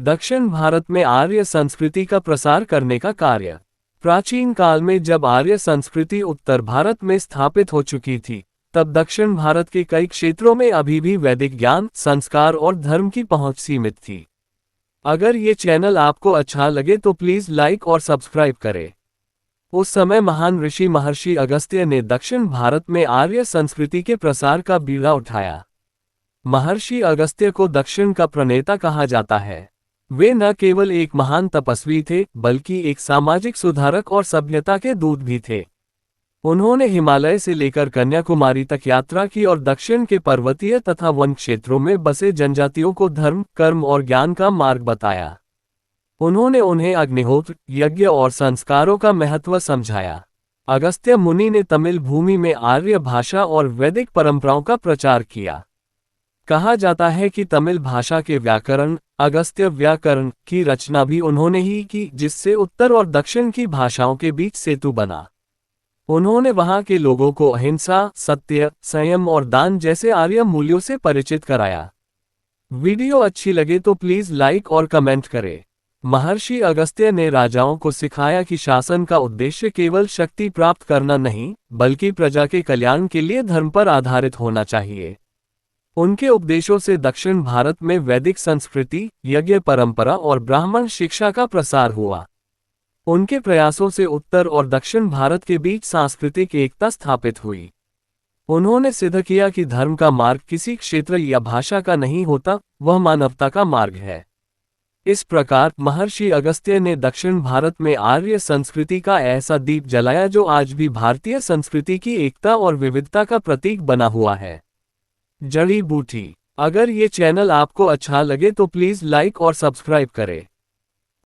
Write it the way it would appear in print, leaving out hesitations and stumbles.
दक्षिण भारत में आर्य संस्कृति का प्रसार करने का कार्य। प्राचीन काल में जब आर्य संस्कृति उत्तर भारत में स्थापित हो चुकी थी, तब दक्षिण भारत के कई क्षेत्रों में अभी भी वैदिक ज्ञान, संस्कार और धर्म की पहुंच सीमित थी। अगर ये चैनल आपको अच्छा लगे तो प्लीज़ लाइक और सब्सक्राइब करें। उस समय महान ऋषि महर्षि अगस्त्य ने दक्षिण भारत में आर्य संस्कृति के प्रसार का बीड़ा उठाया। महर्षि अगस्त्य को दक्षिण का प्रणेता कहा जाता है। वे न केवल एक महान तपस्वी थे, बल्कि एक सामाजिक सुधारक और सभ्यता के दूत भी थे। उन्होंने हिमालय से लेकर कन्याकुमारी तक यात्रा की और दक्षिण के पर्वतीय तथा वन क्षेत्रों में बसे जनजातियों को धर्म, कर्म और ज्ञान का मार्ग बताया। उन्होंने उन्हें अग्निहोत्र, यज्ञ और संस्कारों का महत्व समझाया। अगस्त्य मुनि ने तमिल भूमि में आर्य भाषा और वैदिक परंपराओं का प्रचार किया। कहा जाता है कि तमिल भाषा के व्याकरण, अगस्त्य व्याकरण, की रचना भी उन्होंने ही की, जिससे उत्तर और दक्षिण की भाषाओं के बीच सेतु बना। उन्होंने वहां के लोगों को अहिंसा, सत्य, संयम और दान जैसे आर्य मूल्यों से परिचित कराया। वीडियो अच्छी लगे तो प्लीज लाइक और कमेंट करें। महर्षि अगस्त्य ने राजाओं को सिखाया कि शासन का उद्देश्य केवल शक्ति प्राप्त करना नहीं, बल्कि प्रजा के कल्याण के लिए धर्म पर आधारित होना चाहिए। उनके उपदेशों से दक्षिण भारत में वैदिक संस्कृति, यज्ञ परंपरा और ब्राह्मण शिक्षा का प्रसार हुआ। उनके प्रयासों से उत्तर और दक्षिण भारत के बीच सांस्कृतिक एकता स्थापित हुई। उन्होंने सिद्ध किया कि धर्म का मार्ग किसी क्षेत्र या भाषा का नहीं होता, वह मानवता का मार्ग है। इस प्रकार महर्षि अगस्त्य ने दक्षिण भारत में आर्य संस्कृति का ऐसा दीप जलाया जो आज भी भारतीय संस्कृति की एकता और विविधता का प्रतीक बना हुआ है। जड़ी बूटी। अगर ये चैनल आपको अच्छा लगे तो प्लीज़ लाइक और सब्सक्राइब करें।